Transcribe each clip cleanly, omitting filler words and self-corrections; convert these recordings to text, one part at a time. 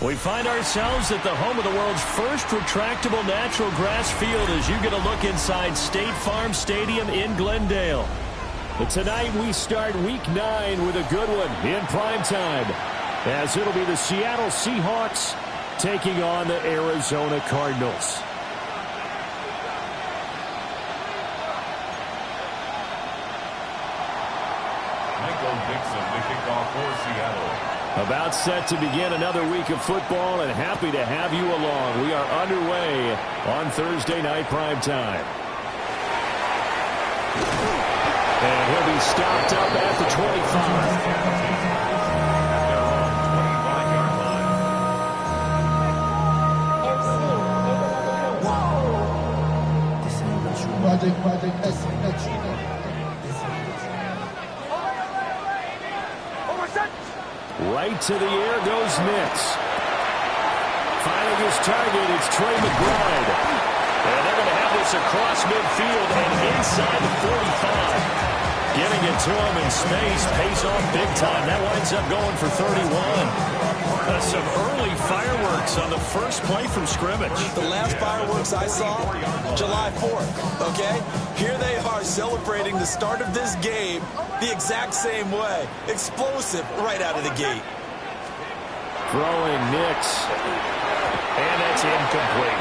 We find ourselves at the home of the world's first retractable natural grass field as you get a look inside State Farm Stadium in Glendale. But tonight we start Week 9 with a good one in prime time, as it'll be the Seattle Seahawks taking on the Arizona Cardinals. About set to begin another week of football, and happy to have you along. We are underway on Thursday night primetime. And he'll be stopped up at the 25. Right to the air goes Nix. Finding his target, it's Trey McBride. And they're going to have this across midfield and inside the 45. Getting it to him in space, pays off big time. That winds up going for 31. Some early fireworks on the first play from scrimmage. The last fireworks I saw, July 4th, okay? Here they are celebrating the start of this game the exact same way. Explosive right out of the gate. Throwing Nix. And that's incomplete.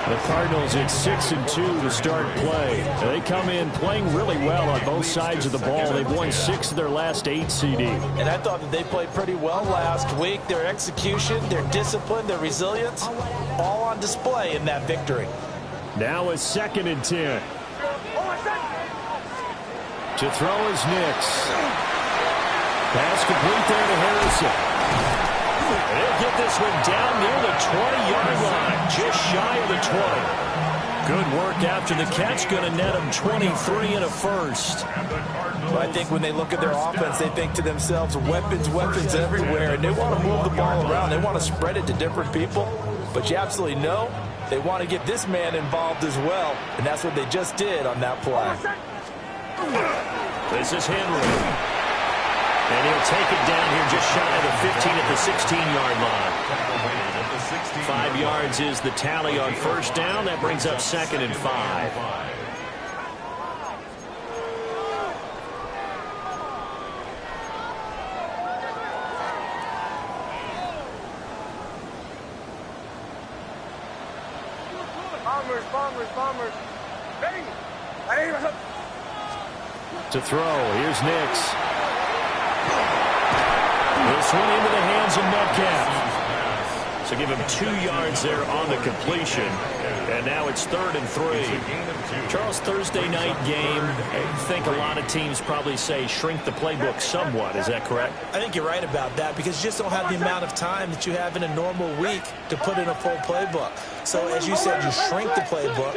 The Cardinals at 6-2 to start play. They come in playing really well on both sides of the ball. They've won 6 of their last 8 CD. And I thought that they played pretty well last week. Their execution, their discipline, their resilience, all on display in that victory. Now a 2nd and 10. To throw is Nix. Pass complete there to Harrison. They'll get this one down near the 20-yard line, just shy of the 20. Good work after the catch, going to net them 23 and a first. Well, I think when they look at their offense, they think to themselves, weapons, weapons everywhere, and they want to move the ball around. They want to spread it to different people, but you absolutely know they want to get this man involved as well, and that's what they just did on that play. This is Henry. And he'll take it down here just shy of the 15 at the 16-yard line. 5 yards is the tally on first down. That brings up 2nd and 5. Bombers. Ready? To throw, here's Nix. This one into the hands of Metcalf. So give him 2 yards there on the completion. And now it's 3rd and 3. Charles, Thursday night game, I think a lot of teams probably say shrink the playbook somewhat. Is that correct? I think you're right about that because you just don't have the amount of time that you have in a normal week to put in a full playbook. So as you said, you shrink the playbook.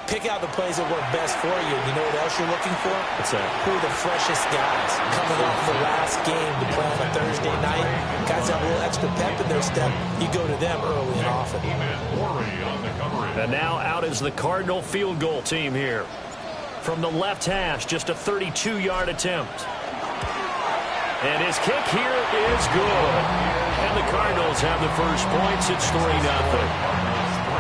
Pick out the plays that work best for you. You know what else you're looking for? What's that? Who are the freshest guys coming off the last game to play on a Thursday night? Guys have a little extra pep in their step. You go to them early and often. And now out is the Cardinal field goal team here. From the left hash, just a 32-yard attempt. And his kick here is good. And the Cardinals have the first points. It's 3-0.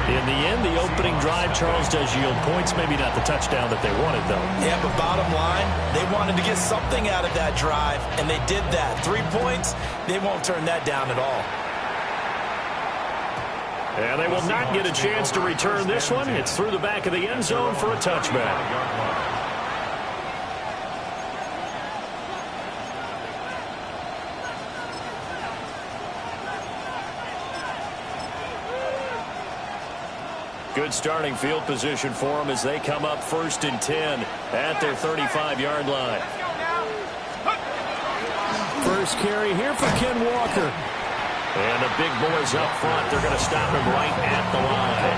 In the end, the opening drive, Charles, does yield points. Maybe not the touchdown that they wanted, though. Yeah, but bottom line, they wanted to get something out of that drive, and they did that. 3 points, they won't turn that down at all. And they will not get a chance to return this one. It's through the back of the end zone for a touchback. Good starting field position for them as they come up 1st and 10 at their 35-yard line. First carry here for Ken Walker. And the big boys up front, they're going to stop him right at the line.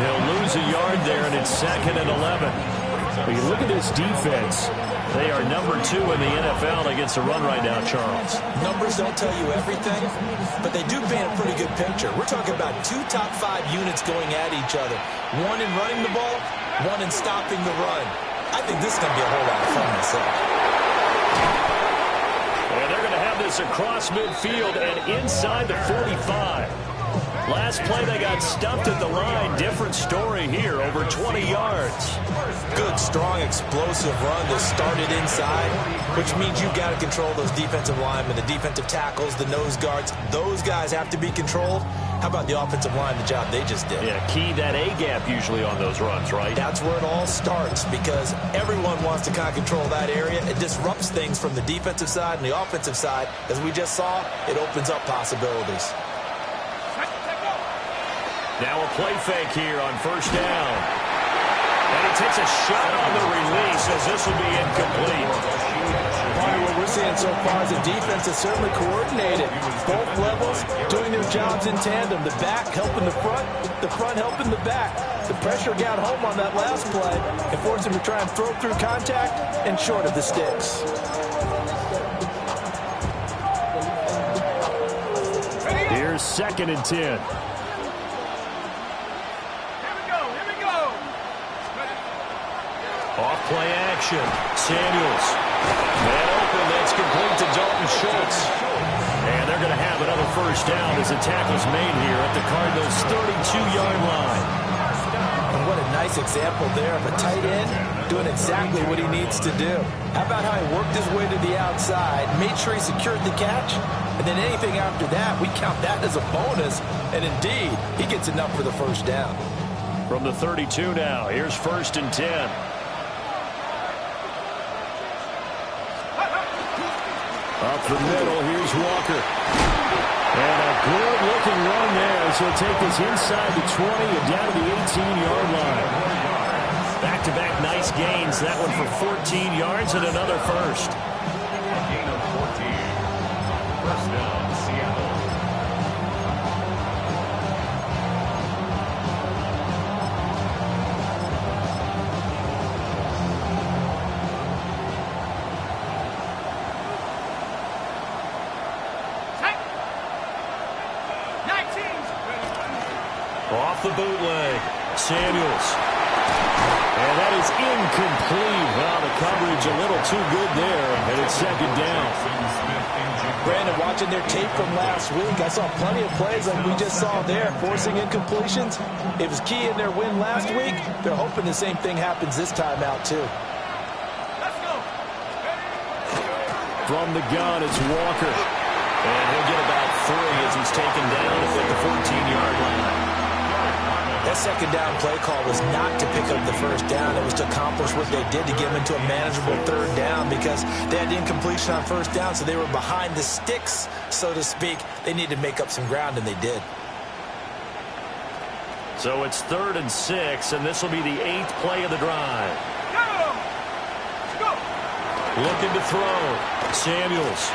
They'll lose a yard there, and it's 2nd and 11. When you look at this defense, they are number 2 in the NFL against the run right now, Charles. Numbers don't tell you everything, but they do paint a pretty good picture. We're talking about 2 top 5 units going at each other. 1 in running the ball, 1 in stopping the run. I think this is going to be a whole lot of fun myself. And they're going to have this this across midfield and inside the 45. Last play, they got stumped at the line. Different story here, over 20 yards. Good, strong, explosive run that started inside, which means you've got to control those defensive linemen, the defensive tackles, the nose guards. Those guys have to be controlled. How about the offensive line, the job they just did? Yeah, key that A-gap usually on those runs, right? That's where it all starts, because everyone wants to kind of control that area. It disrupts things from the defensive side and the offensive side. As we just saw, it opens up possibilities. Now a play fake here on first down. And he takes a shot on the release as this will be incomplete. What we're seeing so far is the defense is certainly coordinated. Both levels doing their jobs in tandem. The back helping the front helping the back. The pressure got home on that last play and forced him to try and throw through contact and short of the sticks. Here's 2nd and 10. Off-play action. Samuels. Man open. That's complete to Dalton Schultz. And they're going to have another first down as the tackle's made here at the Cardinals' 32-yard line. And what a nice example there of a tight end doing exactly what he needs to do. How about how he worked his way to the outside, made sure he secured the catch, and then anything after that, we count that as a bonus. And indeed, he gets enough for the first down. From the 32 now, here's 1st and 10. Up the middle, here's Walker. And a good-looking run there. So he'll take this inside the 20 and down to the 18-yard line. Back-to-back nice gains. That one for 14 yards and another first. Gain of 14. First down, Seattle. Off the bootleg, Samuels. And that is incomplete. Well, the coverage a little too good there, and it's 2nd down. Brandon, watching their tape from last week, I saw plenty of plays like we just saw there, forcing incompletions. It was key in their win last week. They're hoping the same thing happens this time out, too. From the gun, it's Walker. And he'll get about 3 as he's taken down at the 14-yard line. That 2nd down play call was not to pick up the first down. It was to accomplish what they did to get them into a manageable 3rd down, because they had the incompletion on first down, so they were behind the sticks, so to speak. They needed to make up some ground, and they did. So it's 3rd and 6, and this will be the 8th play of the drive. Looking to throw. Samuels.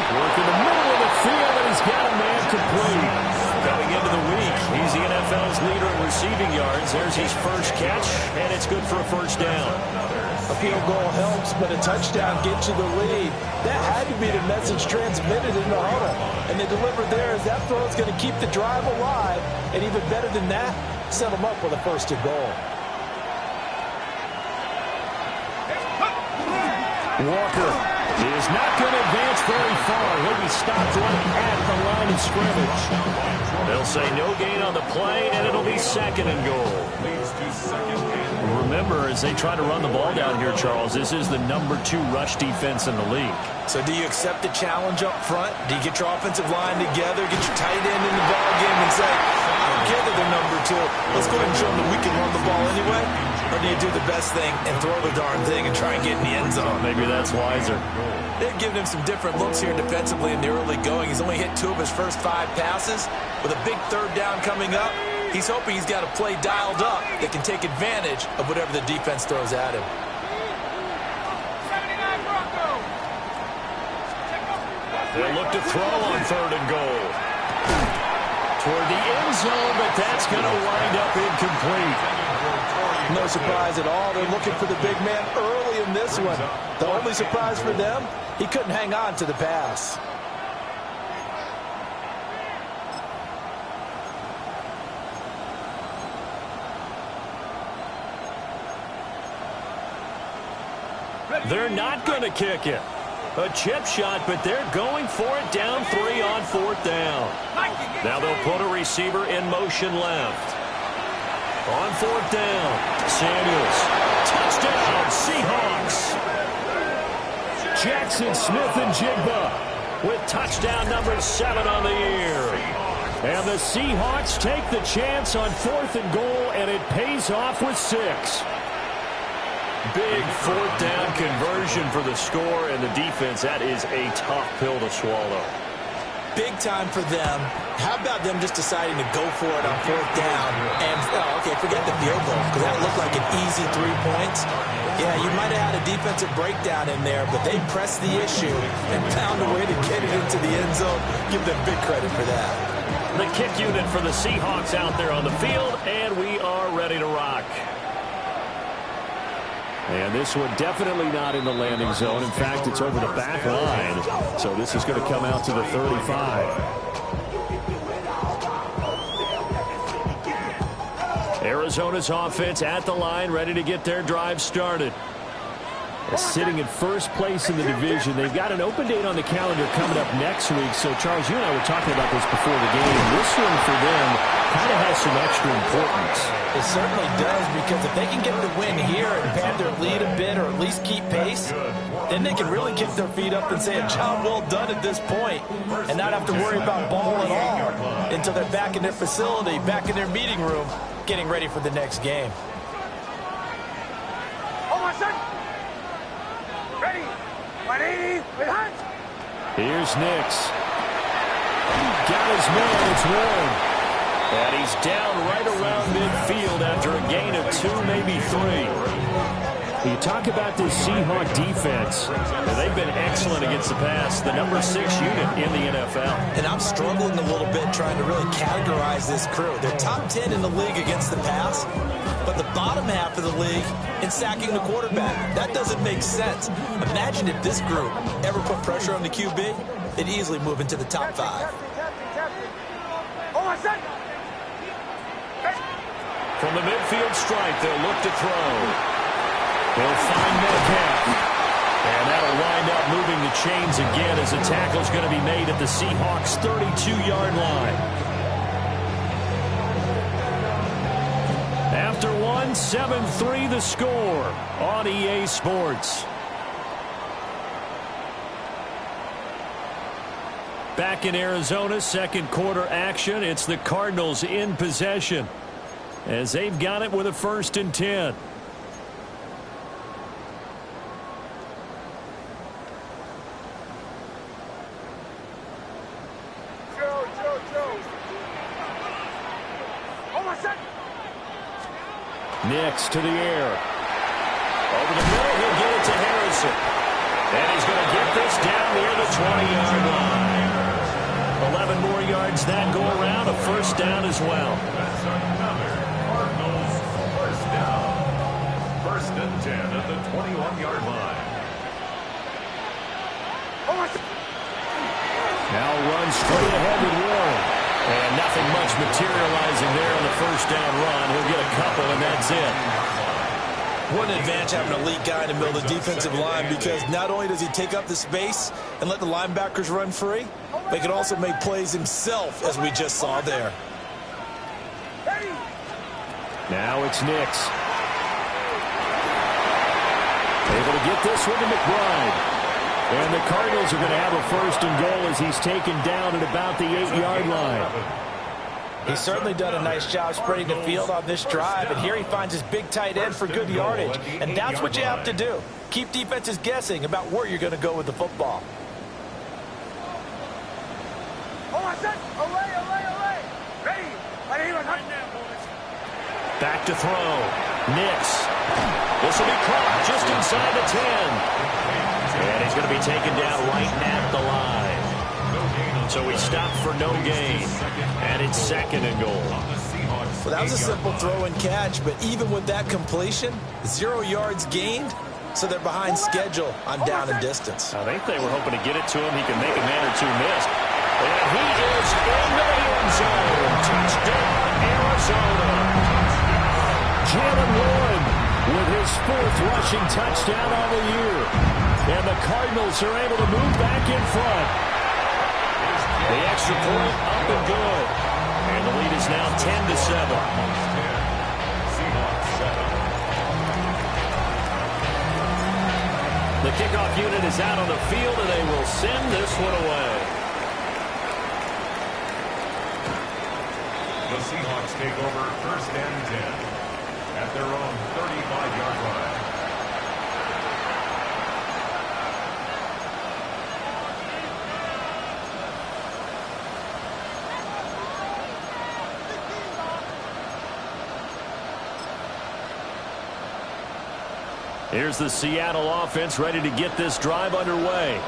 Working the middle of the field, and he's got a man complete. Coming into the week, he's the NFL's leader in receiving yards. There's his first catch, and it's good for a first down. A field goal helps, but a touchdown gets you the lead. That had to be the message transmitted in the huddle. And they delivered there as that throw is going to keep the drive alive. And even better than that, set them up with a 1st and goal. Walker is not going to advance very far. He'll be stopped right at the line of scrimmage. They'll say no gain on the play, and it'll be 2nd and goal. Remember, as they try to run the ball down here, Charles, this is the #2 rush defense in the league. So do you accept the challenge up front? Do you get your offensive line together, get your tight end in the ball game and say, I don't care that they're #2. Let's go ahead and show them that we can run the ball anyway? Or do you do the best thing and throw the darn thing and try and get in the end zone? Maybe that's wiser. They've given him some different looks here defensively in the early going. He's only hit 2 of his first 5 passes. With a big 3rd down coming up, he's hoping he's got a play dialed up that can take advantage of whatever the defense throws at him. They'll look to throw on 3rd and goal. Toward the end zone, but that's going to wind up incomplete. No surprise at all. They're looking for the big man early in this one. The only surprise for them, he couldn't hang on to the pass. They're not going to kick it. A chip shot, but they're going for it down 3 on 4th down. Now they'll put a receiver in motion left. On 4th down, Samuels. Touchdown, Seahawks. Jackson Smith and Jigba with touchdown number 7 on the year. And the Seahawks take the chance on 4th and goal, and it pays off with 6. Big 4th down conversion for the score, and the defense, that is a tough pill to swallow. Big time for them. How about them just deciding to go for it on 4th down? And, okay, forget the field goal, because that looked like an easy 3 points. Yeah, you might have had a defensive breakdown in there, but they pressed the issue and found a way to get it into the end zone. Give them big credit for that. The kick unit for the Seahawks out there on the field, and we are ready to rock. And this one definitely not in the landing zone. In fact, it's over the back line. So this is going to come out to the 35. Arizona's offense at the line, ready to get their drive started. Sitting in first place in the division. They've got an open date on the calendar coming up next week. So, Charles, you and I were talking about this before the game. This one for them kind of has some extra importance. It certainly does, because if they can get the win here and pad their lead a bit, or at least keep pace, then they can really kick their feet up and say a job well done at this point, and not have to worry about ball at all until they're back in their facility, back in their meeting room, getting ready for the next game. Ready. 180. Here's Nix. Got his man. It's Warren. And he's down right around midfield after a gain of 2, maybe 3. You talk about this Seahawk defense. They've been excellent against the pass. The number 6 unit in the NFL. And I'm struggling a little bit trying to really categorize this crew. They're top 10 in the league against the pass, but the bottom half of the league in sacking the quarterback. That doesn't make sense. Imagine if this group ever put pressure on the QB, they'd easily move into the top 5. From the midfield stripe, they'll look to throw. They'll find Metcalf. And that'll wind up moving the chains again as the tackle's going to be made at the Seahawks' 32-yard line. After 1, 7-3 the score on EA Sports. Back in Arizona, second quarter action. It's the Cardinals in possession as they've got it with a 1st and 10. Nix to the air. Over the middle, he'll get it to Harrison. And he's going to get this down near the 20-yard line. 11 more yards that go around, a 1st down as well. Cardinals, 1st down. 1st and 10 at the 21-yard line. Now run straight ahead with Warren. And nothing much materializing there on the 1st down run. He'll get a couple, and that's it. What an advantage having an elite guy in the middle of the defensive line, because not only does he take up the space and let the linebackers run free, but he can also make plays himself, as we just saw there. Now it's Nix. Able to get this one to McBride. And the Cardinals are going to have a 1st and goal as he's taken down at about the 8-yard line. He's certainly done a nice job spreading the field on this drive, and here he finds his big tight end for good yardage. And that's what you have to do. Keep defenses guessing about where you're going to go with the football. Back to throw. Nix. This will be caught just inside the 10. And he's going to be taken down right at the line. So we stopped for no gain. And it's 2nd and goal. Well, that was a simple throw and catch, but even with that completion, 0 yards gained, so they're behind schedule on down and distance. I think they were hoping to get it to him. He can make a man or 2 miss. And he is in the end zone. Touchdown, Arizona. Jalen Warren with his 4th rushing touchdown on the year. And the Cardinals are able to move back in front. The extra point up and good. And the lead is now 10-7. Seahawks 7. The kickoff unit is out on the field, and they will send this one away. The Seahawks take over 1st and 10 at their own 35-yard line. Here's the Seattle offense ready to get this drive underway.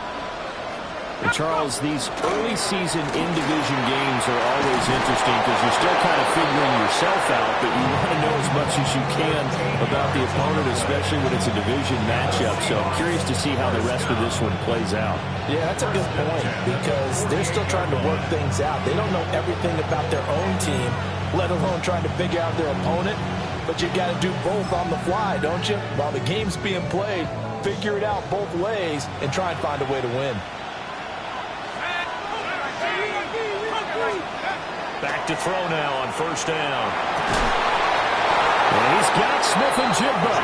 And Charles, these early season in-division games are always interesting because you're still kind of figuring yourself out, but you want to know as much as you can about the opponent, especially when it's a division matchup. So I'm curious to see how the rest of this one plays out. Yeah, that's a good point because they're still trying to work things out. They don't know everything about their own team, let alone trying to figure out their opponent. But you got to do both on the fly, don't you? While the game's being played, figure it out both ways and try and find a way to win. Back to throw now on 1st down. And he's got Smith-Njigba.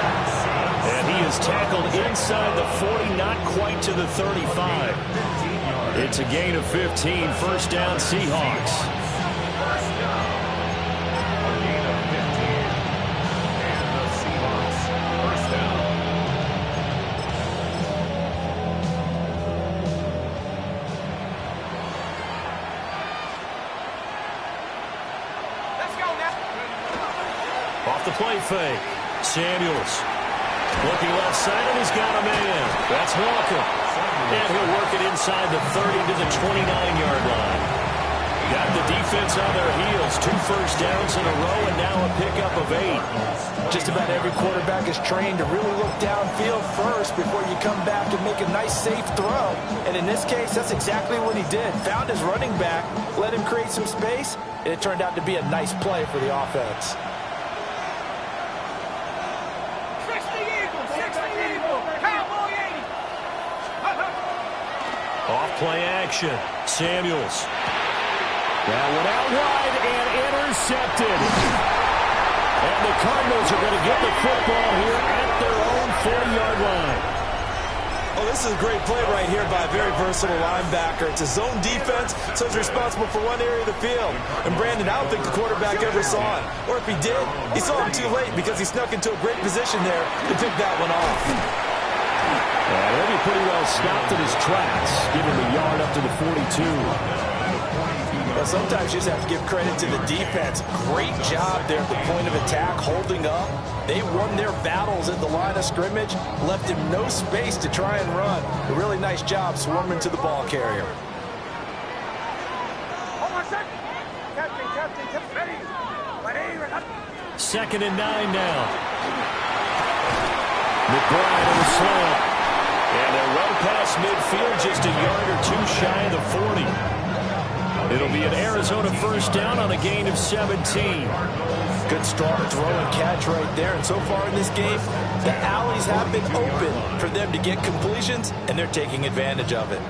And he is tackled inside the 40, not quite to the 35. It's a gain of 15, 1st down Seahawks. Off the play fake. Samuels. Looking left side, and he's got a man. That's Walker. And he'll work it inside the 30 to the 29-yard line. Got the defense on their heels. 2 first downs in a row, and now a pickup of 8. Just about every quarterback is trained to really look downfield first before you come back and make a nice, safe throw. And in this case, that's exactly what he did. Found his running back, let him create some space, and it turned out to be a nice play for the offense. Off-play action. Samuels. That one out wide and intercepted. And the Cardinals are going to get the football here at their own 40-yard line. Oh, this is a great play right here by a very versatile linebacker. It's a zone defense, so he's responsible for one area of the field. And Brandon, I don't think the quarterback ever saw him. Or if he did, he saw him too late because he snuck into a great position there to pick that one off. And he'll be pretty well stopped in his tracks, giving the yard up to the 42. Well, sometimes you just have to give credit to the defense. Great job there at the point of attack, holding up. They won their battles at the line of scrimmage, left him no space to try and run. A really nice job swarming to the ball carrier. Second and 9 now. McBride on the slant. And they'll run past midfield, just a yard or 2 shy of the 40. It'll be an Arizona first down on a gain of 17. Good strong throw and catch right there. And so far in this game, the alleys have been open for them to get completions, and they're taking advantage of it.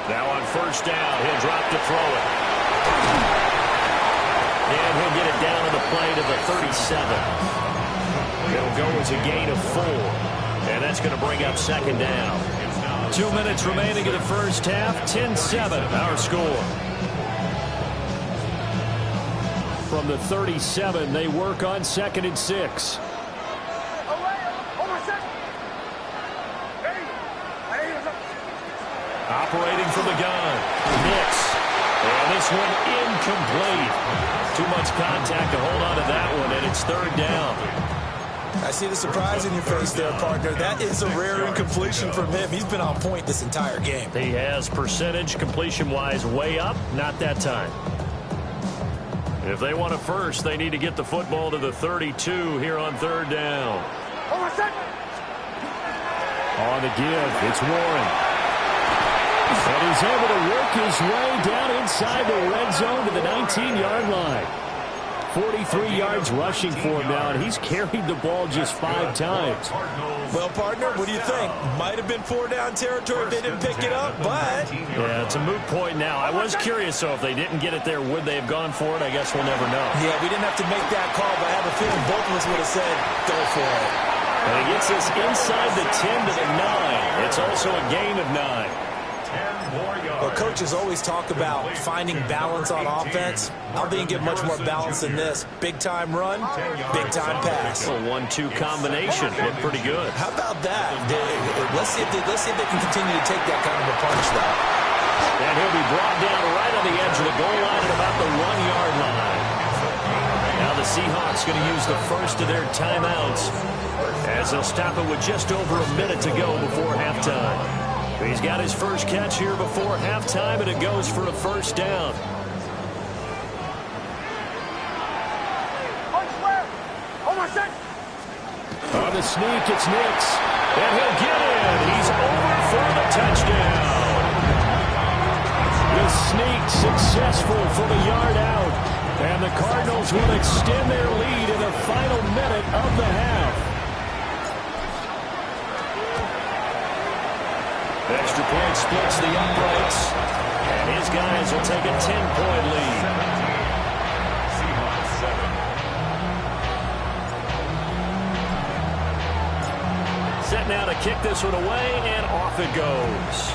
Now on first down, he'll drop to throw it. And he'll get it down to the play to the 37. It'll go as a gain of 4. And that's going to bring up second down. 2 minutes remaining in the first half. 10-7, our score. From the 37, they work on 2nd and 6. Operating from the gun. Nix. And this one incomplete. Too much contact to hold on to that one, and it's 3rd down. I see the surprise in your face there, partner. That is a rare incompletion from him. He's been on point this entire game. He has percentage completion-wise way up. Not that time. If they want a first, they need to get the football to the 32 here on 3rd down. On the give, it's Warren. And he's able to work his way down inside the red zone to the 19-yard line. 43 yards rushing for him now, and he's carried the ball just 5 times. Well, partner, what do you think? Might have been 4-down territory if they didn't pick it up, but... Yeah, it's a moot point now. I was curious, so if they didn't get it there, would they have gone for it? I guess we'll never know. Yeah, we didn't have to make that call, but I have a feeling both of us would have said, go for it. And it gets us inside the 10 to the 9. It's also a gain of 9. Well, coaches always talk about finding balance on offense. I don't think you get much more balance than this. Big-time run, big-time pass. A 1-2 combination. Looked pretty good. How about that? Let's see if they can continue to take that kind of a punch, though. And he'll be brought down right on the edge of the goal line at about the 1-yard line. Now the Seahawks going to use the first of their timeouts as they'll stop it with just over a minute to go before halftime. He's got his first catch here before halftime, and it goes for a first down. On the sneak, it's Nix. And he'll get in. He's over for the touchdown. The sneak successful for the yard out. And the Cardinals will extend their lead in the final minute of the half. Extra point splits the uprights, and his guys will take a 10-point lead. Seahawks 7. Set now to kick this one away, and off it goes.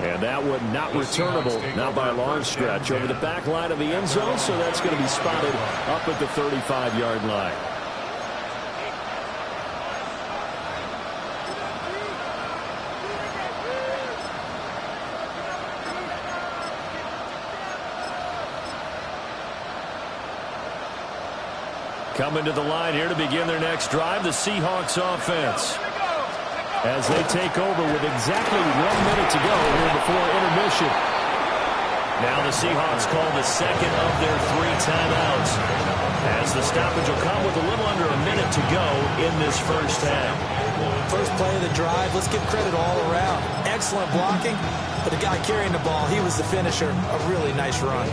And that one not returnable, not by a long stretch, over the back line of the end zone, so that's going to be spotted up at the 35-yard line. Coming to the line here to begin their next drive, the Seahawks offense. As they take over with exactly 1 minute to go here before intermission. Now the Seahawks call the second of their 3 timeouts. As the stoppage will come with a little under a minute to go in this first half. First play of the drive, let's give credit all around. Excellent blocking, but the guy carrying the ball, he was the finisher. A really nice run.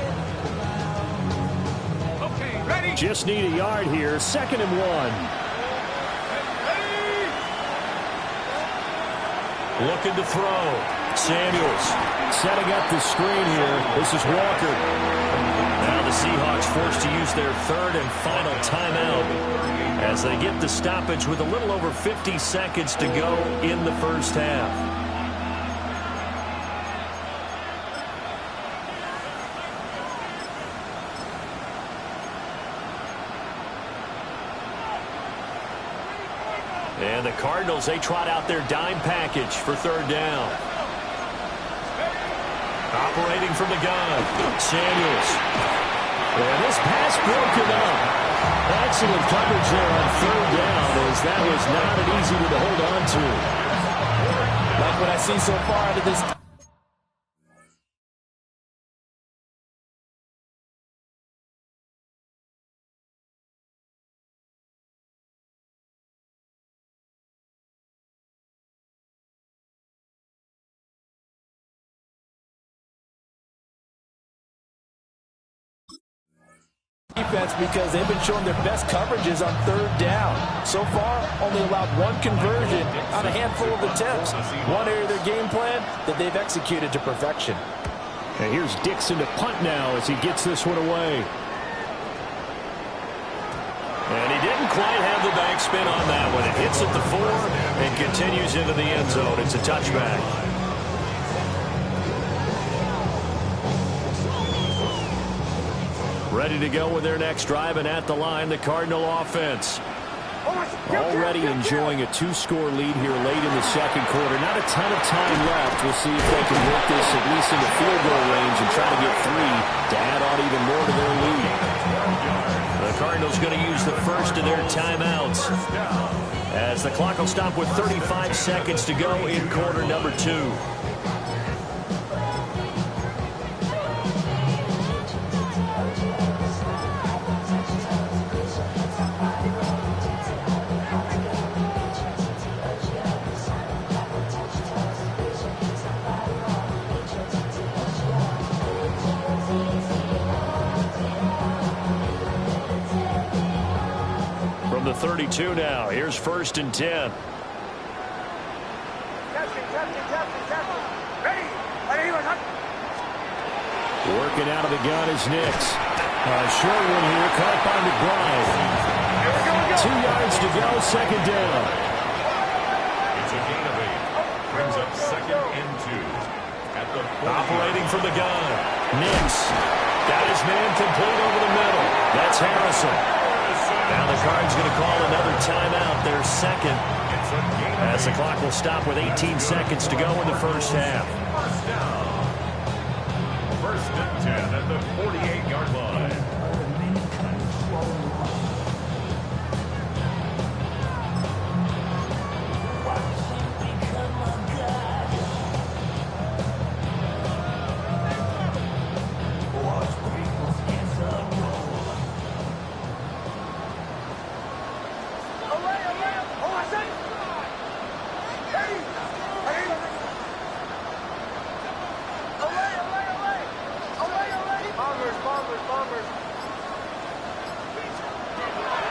Just need a yard here, 2nd and 1. Looking to throw. Samuels Setting up the screen here. This is Walker. Now the Seahawks forced to use their 3rd and final timeout as they get the stoppage with a little over 50 seconds to go in the first half. And the Cardinals, they trot out their dime package for 3rd down. Operating from the gun, Samuels. And this pass broken up. Excellent coverage there on 3rd down, as that was not an easy one to hold on to. Like what I see so far out of this. Defense, because they've been showing their best coverages on 3rd down. So far, only allowed 1 conversion on a handful of attempts. One area of their game plan that they've executed to perfection. And here's Dixon to punt now as he gets this one away. And he didn't quite have the backspin on that one. It hits at the 4 and continues into the end zone. It's a touchback. Ready to go with their next drive, and at the line, the Cardinal offense. Already enjoying a 2-score lead here late in the 2nd quarter. Not a ton of time left. We'll see if they can work this at least into field goal range and try to get 3 to add on even more to their lead. The Cardinals going to use the first of their timeouts as the clock will stop with 35 seconds to go in quarter number 2. From the 32 now, here's 1st and 10. Working out of the gun is Nix. Short one here, caught by McBride. 2 yards to go, 2nd down. It's a gain of 8. Brings up 2nd and 2. At the operating from the gun. Nix got his man complete over the middle. That's Harrison. Now the Cards going to call another timeout, their 2nd. As the clock will stop with 18 seconds to go in the first half. First down. 1st and 10 at the 48-yard line.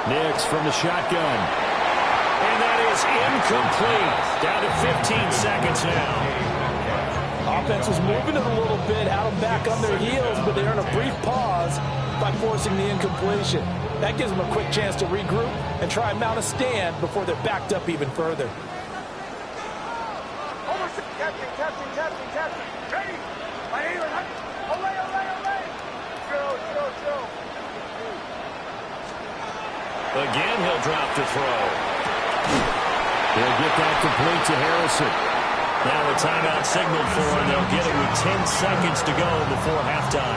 Nix from the shotgun. And that is incomplete. Down to 15 seconds now. Offense was moving it a little bit, had them back on their heels, but they earned a brief pause by forcing the incompletion. That gives them a quick chance to regroup and try and mount a stand before they're backed up even further. Ready? Again, he'll drop to throw. They'll get that complete to Harrison. Now a timeout signaled for, and they'll get it with 10 seconds to go before halftime.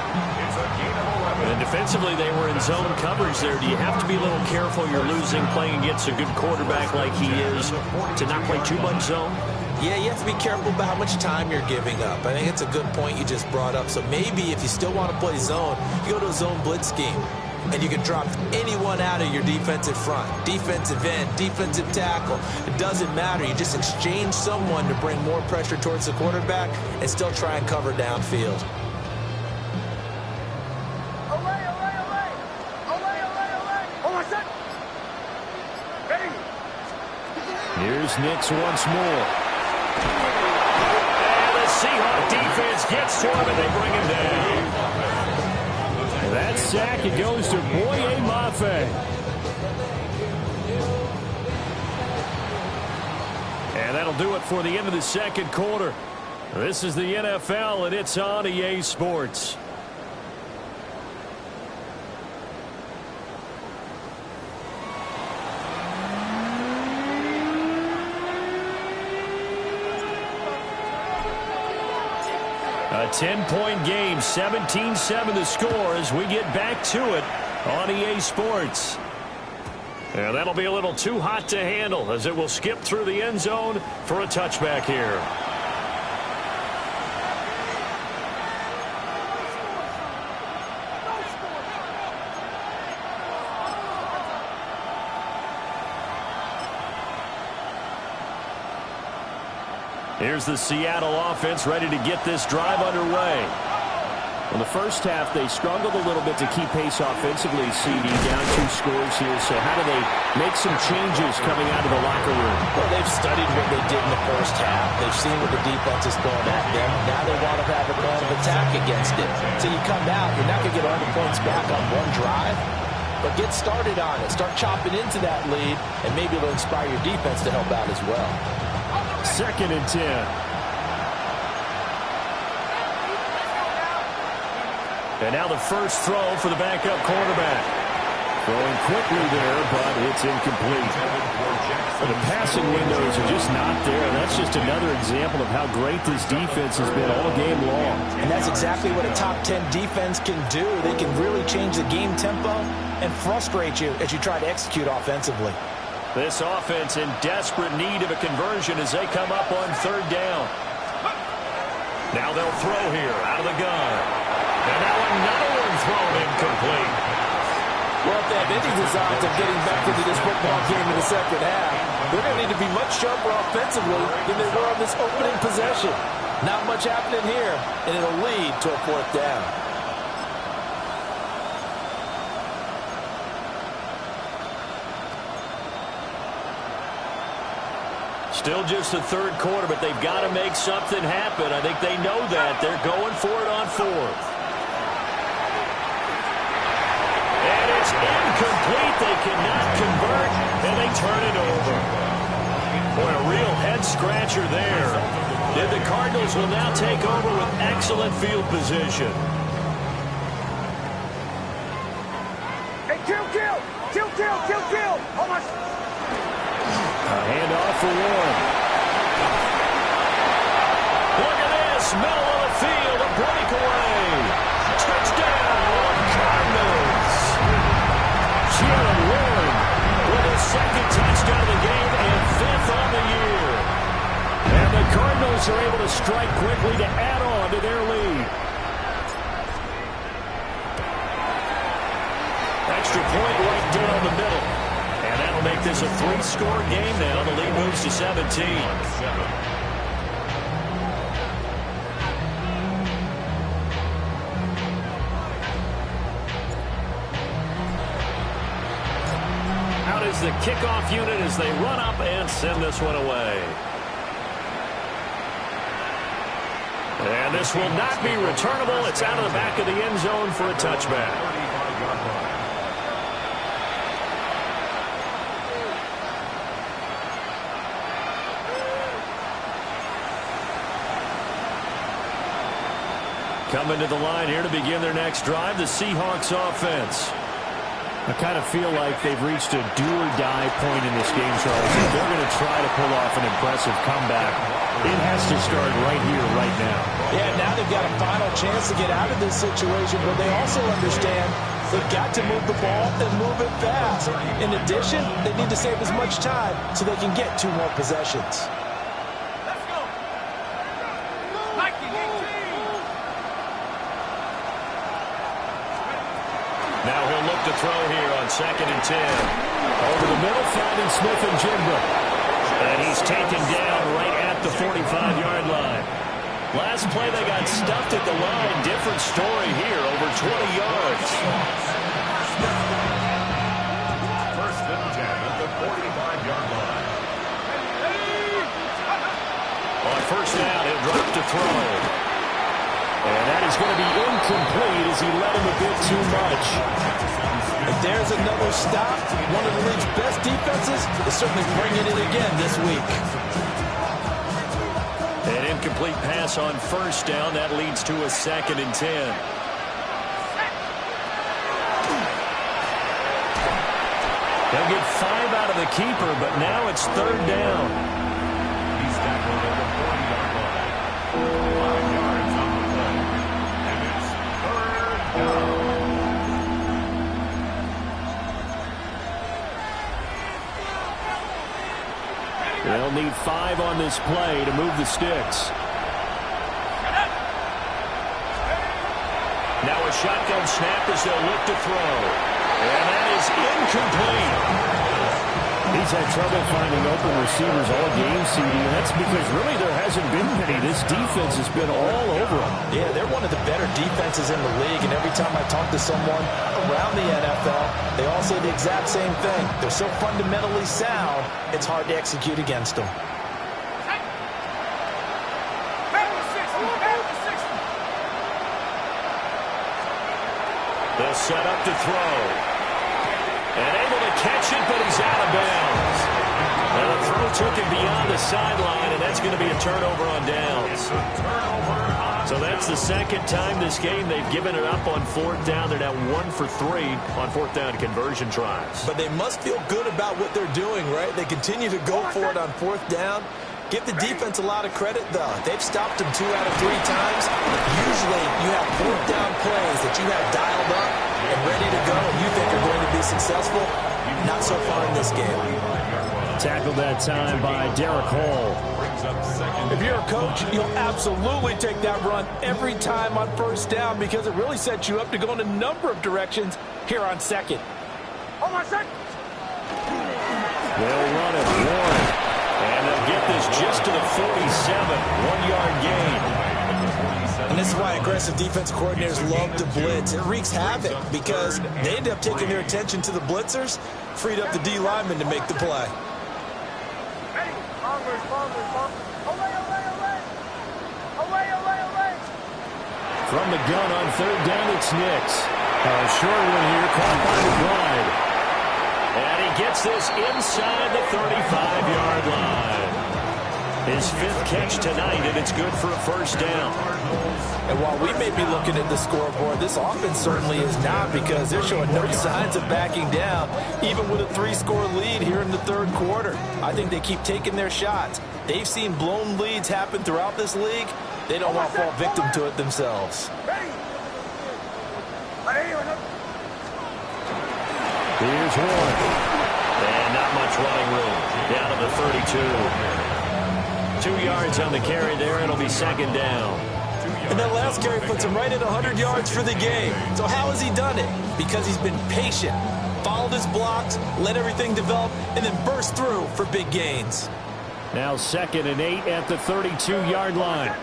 And defensively, they were in zone coverage there. Do you have to be a little careful? You're losing, playing against a good quarterback like he is, to not play too much zone? Yeah, you have to be careful about how much time you're giving up. I think it's a good point you just brought up. So maybe if you still want to play zone, you go to a zone blitz scheme. And you can drop anyone out of your defensive front. Defensive end, defensive tackle. It doesn't matter. You just exchange someone to bring more pressure towards the quarterback and still try and cover downfield. Here's Nix once more. And the Seahawks defense gets to him, and they bring him down. That sack, it goes to Boye Mafe. And that'll do it for the end of the 2nd quarter. This is the NFL, and it's on EA Sports. A 10-point game, 17-7 the score as we get back to it on EA Sports. And that'll be a little too hot to handle as it will skip through the end zone for a touchback here. Here's the Seattle offense ready to get this drive underway. In the first half, they struggled a little bit to keep pace offensively, CD, down 2 scores here. So how do they make some changes coming out of the locker room? Well, they've studied what they did in the first half. They've seen what the defense is throwing at them. Now they want to have a plan of attack against it. So you come out, you're not going to get all the points back on one drive, but get started on it. Start chopping into that lead, and maybe it'll inspire your defense to help out as well. 2nd and 10. And now the first throw for the backup quarterback. Throwing quickly there, but it's incomplete. The passing windows are just not there. That's just another example of how great this defense has been all game long. And that's exactly what a top 10 defense can do. They can really change the game tempo and frustrate you as you try to execute offensively. This offense in desperate need of a conversion as they come up on 3rd down. Now they'll throw here out of the gun. And now another one thrown incomplete. Well, if they have any designs of getting back into this football game in the second half, they're going to need to be much sharper offensively than they were on this opening possession. Not much happening here, and it'll lead to a 4th down. Still just the third quarter, but they've got to make something happen. I think they know that. They're going for it on fourth. And it's incomplete. They cannot convert, and they turn it over. Boy, a real head-scratcher there. The Cardinals will now take over with excellent field position. Hey, kill. Almost. A handoff for Warren. Look at this. Middle of the field, a breakaway. Touchdown, Cardinals. Jalen Warren with his second touchdown of the game and fifth on the year. And the Cardinals are able to strike quickly to add on to their lead. Extra point right down the middle. And that'll make this a 3-score game now. The lead moves to 17. Out is the kickoff unit as they run up and send this one away. And this will not be returnable. It's out of the back of the end zone for a touchback. Coming to the line here to begin their next drive, the Seahawks offense. I kind of feel like they've reached a do-or-die point in this game, Charles. If they're going to try to pull off an impressive comeback, it has to start right here, right now. Yeah, now they've got a final chance to get out of this situation, but they also understand they've got to move the ball and move it fast. In addition, they need to save as much time so they can get 2 more possessions. Now he'll look to throw here on 2nd and 10. Over the middle, finding Smith and Jigba. And he's taken down right at the 45-yard line. Last play, they got stuffed at the line. Different story here, over 20 yards. First and 10 at the 45-yard line. On first down, he'll drop to throw. And that is going to be incomplete as he led him a bit too much. If there's another stop, one of the league's best defenses is certainly bringing it again this week. An incomplete pass on first down. That leads to a 2nd and 10. They'll get 5 out of the keeper, but now it's 3rd down. He's tackled at the 40-yard line. 5 yards on the play. And it's 3rd down. They'll need 5 on this play to move the sticks. Now a shotgun snap as they'll look to throw. And that is incomplete. He's had trouble finding open receivers all game, CD, and that's because really there hasn't been many. This defense has been all over them. Yeah, they're one of the better defenses in the league, and every time I talk to someone around the NFL, they all say the exact same thing. They're so fundamentally sound, it's hard to execute against them. They'll set up to throw. And able to catch it, but he's out of bounds. And the throw took him beyond the sideline, and that's going to be a turnover on downs. So that's the second time this game they've given it up on 4th down. They're now 1 for 3 on 4th down conversion tries. But they must feel good about what they're doing, right? They continue to go for it on 4th down. Give the defense a lot of credit, though. They've stopped them 2 out of 3 times. Usually, you have 4th down plays that you have dialed up and ready to go, and you think are going to be successful. Not so far in this game. Tackled that time by Derek Hall. If you're a coach, you'll absolutely take that run every time on 1st down because it really sets you up to go in a number of directions here on 2nd. Oh, my second. They'll run it, Warren. And they'll get this just to the 47, 1-yard gain. And this is why aggressive defense coordinators love to blitz. It wreaks havoc because they end up taking their attention to the blitzers, freed up the D lineman to make the play. From the gun on third down, it's Nix. A short one here, caught by the glide. And he gets this inside the 35-yard line. His fifth catch tonight, and it's good for a first down. And while we may be looking at the scoreboard, this offense certainly is not, because they're showing no signs of backing down, even with a 3-score lead here in the third quarter. I think they keep taking their shots. They've seen blown leads happen throughout this league. They don't want to fall victim to it themselves. Here's Warren. And not much running room. Down to the 32. 2 yards on the carry there. It'll be second down. And that last carry puts him right at 100 yards for the game. So how has he done it? Because he's been patient, followed his blocks, let everything develop, and then burst through for big gains. Now 2nd and 8 at the 32-yard line.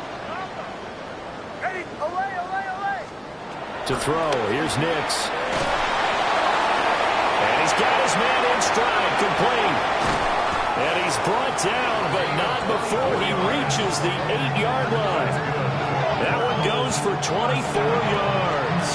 To throw, here's Nix. And he's got his man in stride, complete. And he's brought down, but not before he reaches the 8-yard line. That one goes for 24 yards.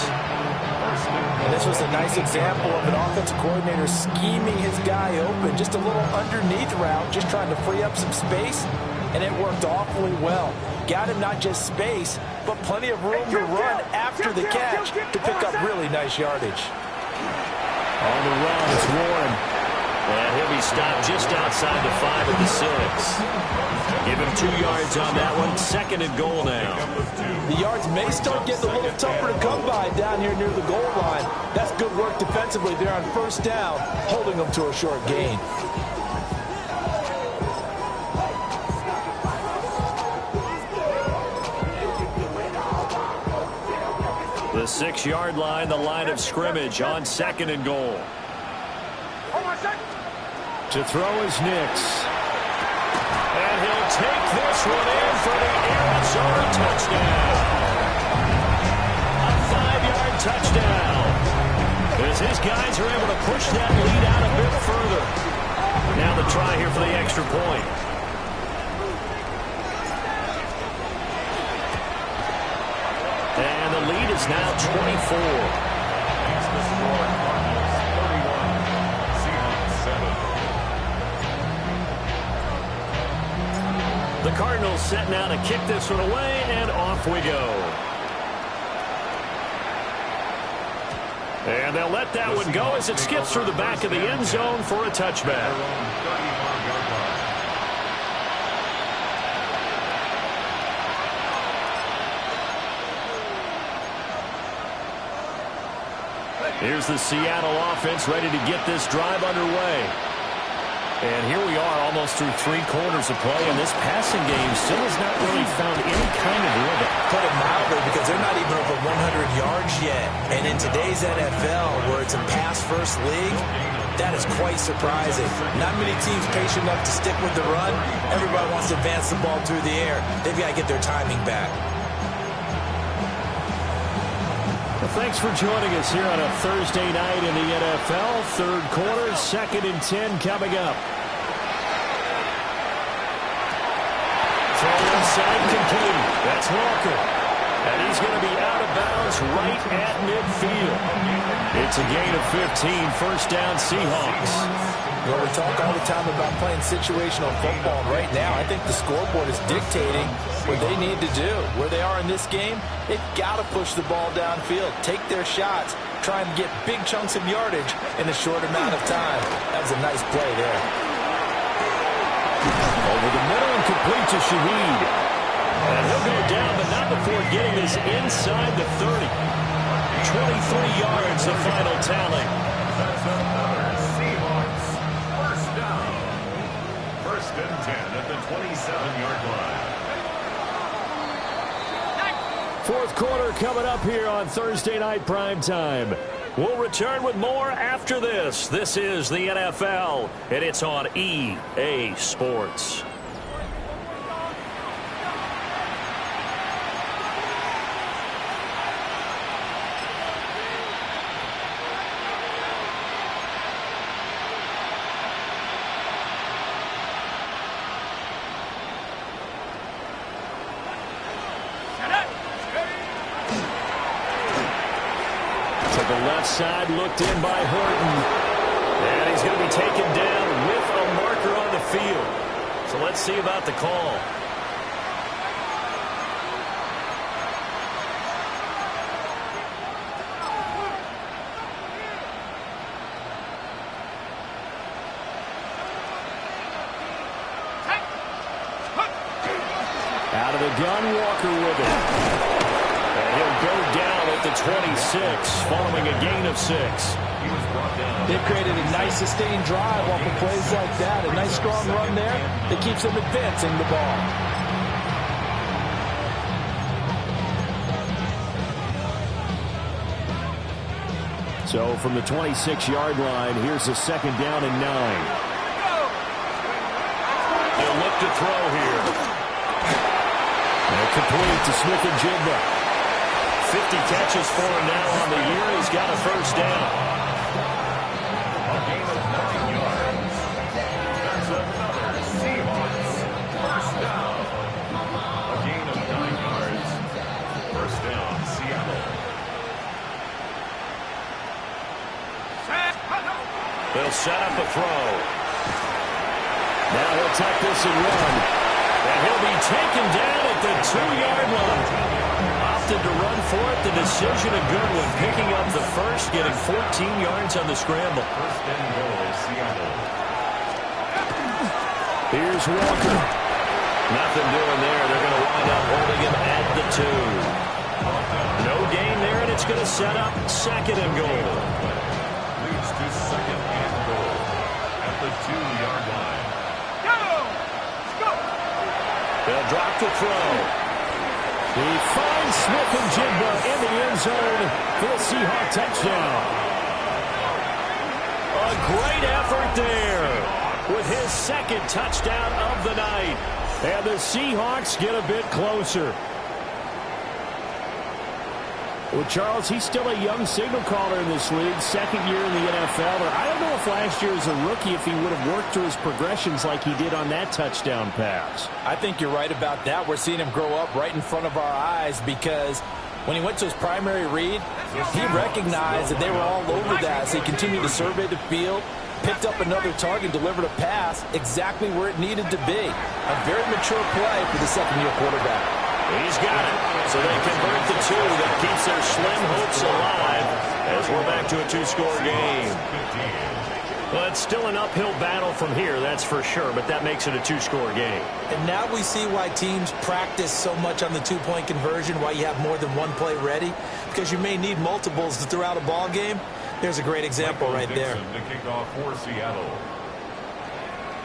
And this was a nice example of an offensive coordinator scheming his guy open. Just a little underneath route, just trying to free up some space, and it worked awfully well. Got him not just space, but plenty of room to run after the catch to pick up really nice yardage. On the run, it's Warren. And he'll be stopped just outside the 5 at the 6. Give him 2 yards on that one. 2nd and goal now. The yards may start getting a little tougher to come by down here near the goal line. That's good work defensively there on first down, holding them to a short gain. The 6-yard line, the line of scrimmage on 2nd and goal. To throw is Nix. And he'll take this one in for the Arizona touchdown. A 5-yard touchdown. As his guys are able to push that lead out a bit further. Now the try here for the extra point. And the lead is now 24. He's the score. Cardinals 31. Seahawks 7. The Cardinals set now to kick this one away, and off we go. And they'll let that one go as it skips through the back of the end zone for a touchback. Here's the Seattle offense ready to get this drive underway. And here we are almost through 3 quarters of play, and this passing game still has not really found any kind of rhythm. Put it mildly, because they're not even over 100 yards yet. And in today's NFL, where it's a pass-first league, that is quite surprising. Not many teams patient enough to stick with the run. Everybody wants to advance the ball through the air. They've got to get their timing back. Well, thanks for joining us here on a Thursday night in the NFL. Third quarter, 2nd and 10 coming up. Throw inside, complete. That's Walker. And he's going to be out of bounds right at midfield. It's a gain of 15, first down Seahawks. Well, we talk all the time about playing situational football. And right now, I think the scoreboard is dictating what they need to do. Where they are in this game, they've got to push the ball downfield, take their shots, try and get big chunks of yardage in a short amount of time. That was a nice play there. Over the middle and complete to Shaheed. And he'll go down, but not before getting this inside the 30. 23 yards, the final tally. Seahawks, first down. 1st and 10 at the 27-yard line. Fourth quarter coming up here on Thursday Night Primetime. We'll return with more after this. This is the NFL, and it's on EA Sports. outside, looked in by Horton. And he's going to be taken down with a marker on the field. So let's see about the call. Out of the gun, Walker with it. And he'll go down at the 26, following a gain of 6. He was brought down. They've created a nice sustained drive off of plays like that. A nice strong run there that keeps them advancing the ball. So from the 26-yard line, here's a 2nd down and 9. He'll look to throw here. And complete to Smith-Njigba. 50 catches for him now on the year. He's got a 1st down. A gain of 9 yards. That's another Seahawks 1st down. A gain of 9 yards. 1st down, Seattle. They'll set up a throw. Now he'll take this and run. And he'll be taken down at the 2-yard line. Opted to run for it. The decision a good one. Picking up the 1st, getting 14 yards on the scramble. 1st and goal, Seattle. Here's Walker. Nothing doing there. They're going to wind up holding him at the 2. No gain there, and it's going to set up 2nd and goal. Leads to 2nd and goal at the 2-yard line. They'll drop the throw. He finds Smith-Njigba in the end zone for a Seahawk touchdown. A great effort there with his 2nd touchdown of the night. And the Seahawks get a bit closer. Well, Charles, he's still a young signal caller in this league, 2nd year in the NFL. I don't know if last year as a rookie, if he would have worked through his progressions like he did on that touchdown pass. I think you're right about that. We're seeing him grow up right in front of our eyes because when he went to his primary read, he recognized that they were all over that. So he continued to survey the field, picked up another target, delivered a pass exactly where it needed to be. A very mature play for the 2nd-year quarterback. He's got it. So they convert the 2. That keeps their slim hopes alive as we're back to a 2-score game. Well, it's still an uphill battle from here, that's for sure, but that makes it a 2-score game. And now we see why teams practice so much on the 2-point conversion, why you have more than one play ready, because you may need multiples to throw out a ball game. There's a great example right there. The kickoff for Seattle.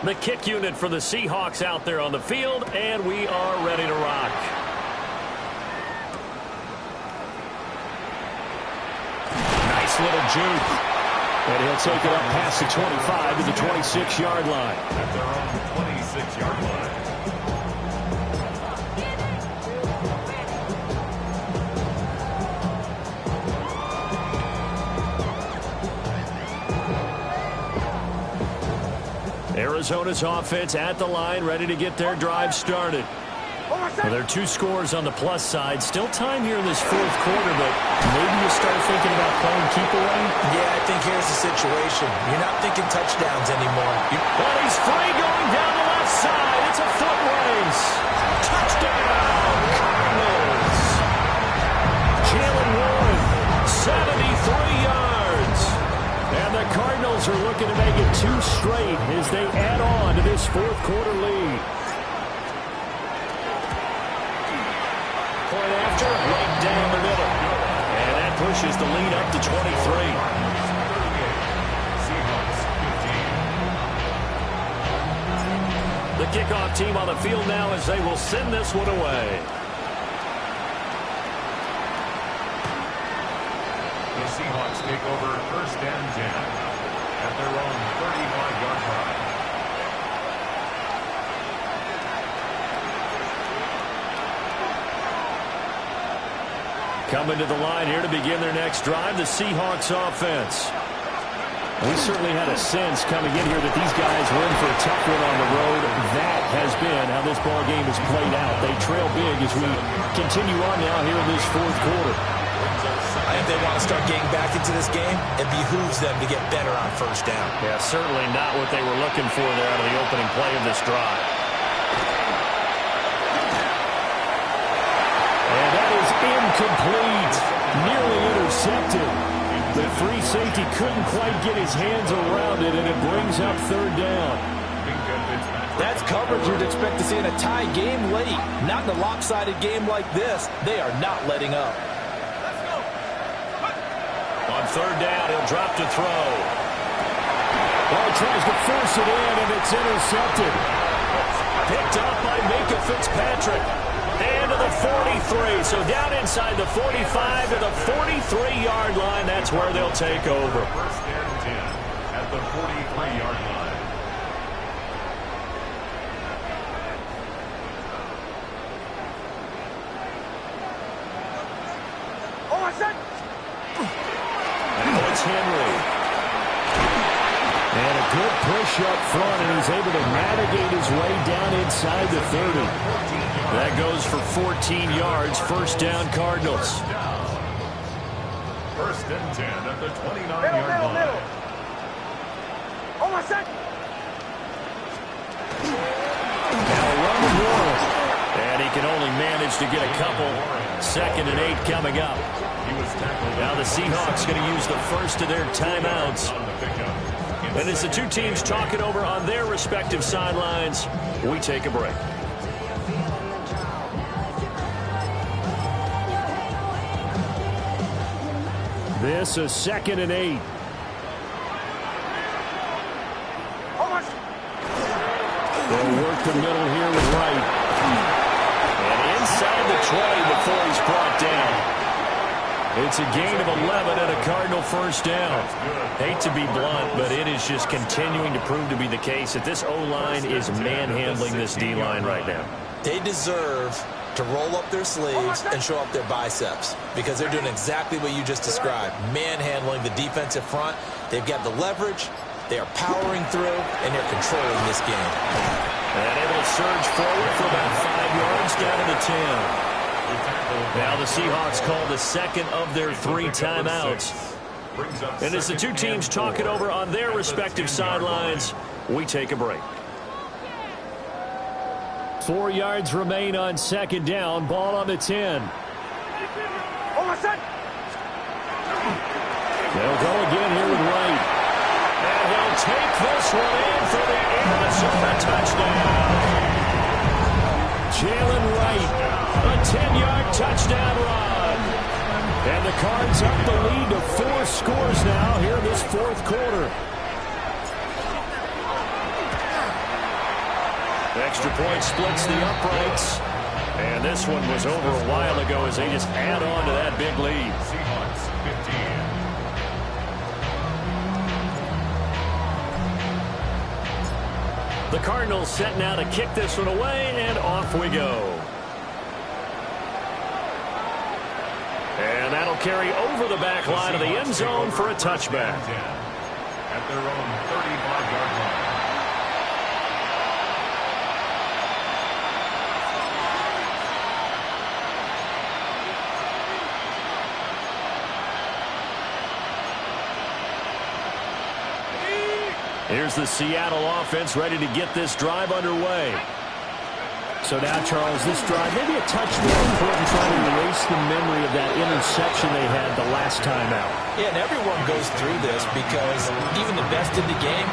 The kick unit for the Seahawks out there on the field, and we are ready to rock. Nice little juke. And he'll take it up past the 25 to the 26-yard line. At their own 26-yard line. Arizona's offense at the line, ready to get their drive started. Well, there are 2 scores on the plus side. Still time here in this 4th quarter, but maybe you start thinking about playing keep away? Yeah, I think here's the situation. You're not thinking touchdowns anymore. Well, he's free going down the left side. It's a foot race. Touchdown, Cardinals. Jalen Warren, 73 yards. And the Cardinals are looking to make it 2 straight as they add on to this 4th quarter lead. Point after, right down the middle. And that pushes the lead up to 23. The kickoff team on the field now as they will send this one away. The Seahawks take over 1st and 10 at their own 35-yard line. Coming to the line here to begin their next drive, the Seahawks offense. We certainly had a sense coming in here that these guys were in for a tough one on the road. That has been how this ball game has played out. They trail big as we continue on now here in this 4th quarter. I If they want to start getting back into this game, it behooves them to get better on first down. Yeah, certainly not what they were looking for there out of the opening play of this drive. And that is incomplete. Nearly intercepted. The free safety couldn't quite get his hands around it, and it brings up third down. That's coverage you'd expect to see in a tie game late. Not in a lopsided game like this. They are not letting up. On third down, he'll drop to throw. Well, he tries to force it in, and it's intercepted. Picked up by Minka Fitzpatrick. And to the 43. So down inside the 45 to the 43-yard line. That's where they'll take over. First and 10 at the 43-yard line. On my set. Now it's Henry. And a good push up front, and he's able to navigate his way down inside the 30. That goes for 14 yards. First down, Cardinals. First and 10 at the 29-yard line. Middle. On my set. Now run the wall. And he can only manage to get a couple. 2nd and 8 coming up. Now the Seahawks going to use the first of their timeouts. And as the two teams talk it over on their respective sidelines, we take a break. This is 2nd and 8. They'll work the middle here with Wright. And inside the 20 before he's brought down. It's a gain of 11 and a Cardinal first down. Hate to be blunt, but it is just continuing to prove to be the case that this O-line is manhandling this D-line right now. They deserve to roll up their sleeves and show up their biceps because they're doing exactly what you just described, manhandling the defensive front. They've got the leverage, they are powering through, and they're controlling this game. And able to surge forward for about 5 yards down to the 10. Now the Seahawks call the second of their 3 timeouts. And as the two teams talk it over on their respective sidelines, we take a break. 4 yards remain on 2nd down. Ball on the 10. On my set. They'll go again here with Wright. And he'll take this one in for the Arizona touchdown. Jalen Wright, a 10-yard touchdown run. And the Cards up the lead to 4 scores now here in this 4th quarter. Extra point splits the uprights. And this one was over a while ago as they just add on to that big lead. Seahawks 15. The Cardinals set now to kick this one away, and off we go. And that'll carry over the back line of the end zone for a touchback. At their own 35-yard line. Here's the Seattle offense ready to get this drive underway. So now, Charles, this drive maybe a touch more important trying to erase the memory of that interception they had the last time out. Yeah, and everyone goes through this because even the best in the game,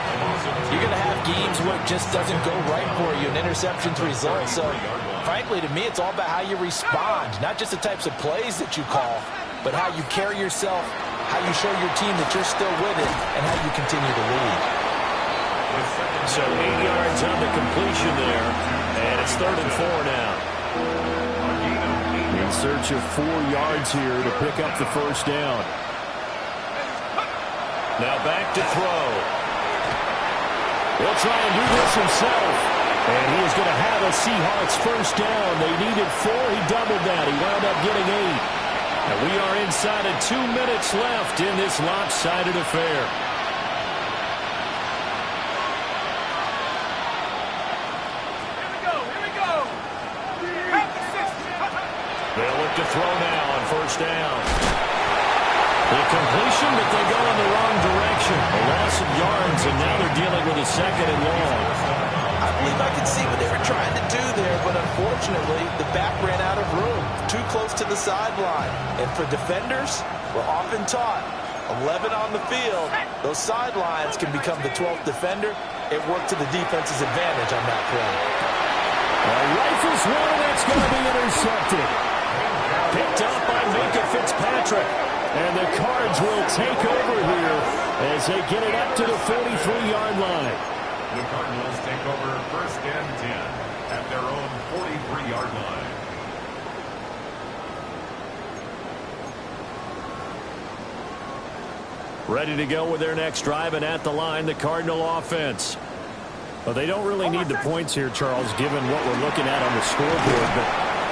you're going to have games where it just doesn't go right for you, and interceptions result. So, frankly, to me, it's all about how you respond, not just the types of plays that you call, but how you carry yourself, how you show your team that you're still with it, and how you continue to lead. So 8 yards on the completion there, and it's 3rd and 4 now. In search of 4 yards here to pick up the first down. Now back to throw. He'll try and do this himself. And he is going to have a Seahawks first down. They needed 4. He doubled that. He wound up getting 8. And we are inside of 2 minutes left in this lopsided affair. They'll look to throw now on first down. The completion, but they go in the wrong direction. A loss of yards, and now they're dealing with a second and long. I believe I can see what they were trying to do there, but unfortunately, the back ran out of room, too close to the sideline. And for defenders, we're often taught, 11 on the field, those sidelines can become the 12th defender. It worked to the defense's advantage on that play. Rifles one, and that's going to be intercepted. Picked up by Minka Fitzpatrick. And the Cards will take over here as they get it up to the 43-yard line. The Cardinals take over 1st and 10 at their own 43-yard line. Ready to go with their next drive, and at the line, the Cardinal offense. Well, they don't really need the points here, Charles, given what we're looking at on the scoreboard, but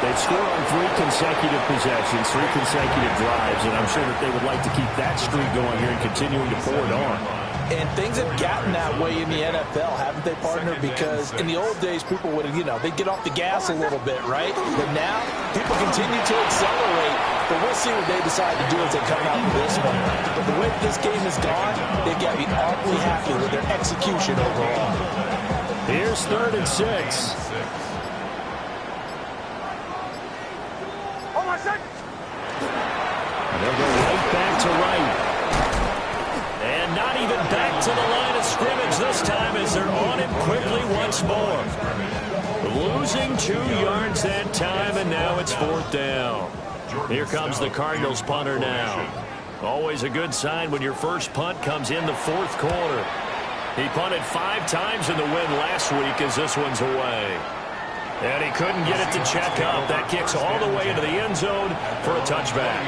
they've scored on 3 consecutive possessions, 3 consecutive drives, and I'm sure that they would like to keep that streak going here and continuing to pour it on. And things have gotten that way in the NFL, haven't they, partner? Because in the old days, people would have, they'd get off the gas a little bit, right? But now, people continue to accelerate. But we'll see what they decide to do as they come out of this one. But the way this game has gone, they've got to be awfully happy with their execution overall. Here's 3rd and 6. And they'll go right back to right. And not even back to the line of scrimmage this time as they're on it quickly once more. Losing 2 yards that time, and now it's 4th down. Here comes the Cardinals punter now. Always a good sign when your first punt comes in the 4th quarter. He punted 5 times in the win last week as this one's away. And he couldn't get it to check up. That kicks all the way into the end zone for a touchback.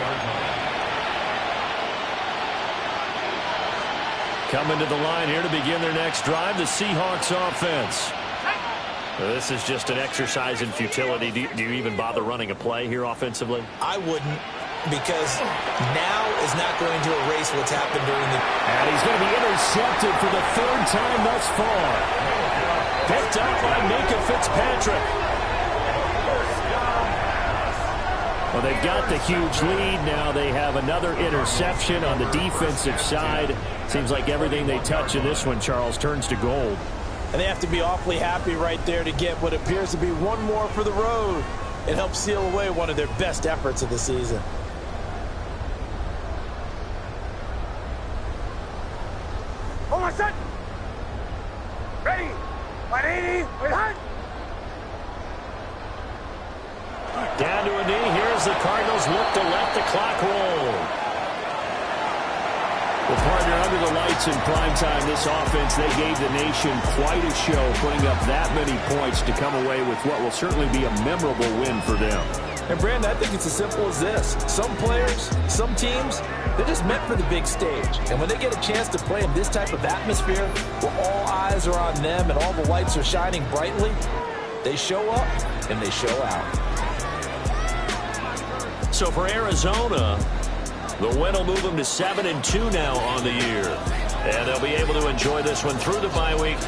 Coming to the line here to begin their next drive, the Seahawks offense. This is just an exercise in futility. Do you even bother running a play here offensively? I wouldn't, because now is not going to erase what's happened during the... And he's going to be intercepted for the 3rd time thus far. Picked up by Minka Fitzpatrick. Well, they've got the huge lead. Now they have another interception on the defensive side. Seems like everything they touch in this one, Charles, turns to gold. And they have to be awfully happy right there to get what appears to be one more for the road. It helps seal away one of their best efforts of the season. Hold set. Ready. 180. Wait, hot. Down to a knee. Here's the Cardinals look to let the clock roll. Well, partner, under the lights in primetime, this offense, they gave the nation quite a show, putting up that many points to come away with what will certainly be a memorable win for them. And, Brandon, I think it's as simple as this. Some players, some teams, they're just meant for the big stage. And when they get a chance to play in this type of atmosphere, where all eyes are on them and all the lights are shining brightly, they show up and they show out. So for Arizona, the win will move them to 7-2 now on the year. And they'll be able to enjoy this one through the bye week.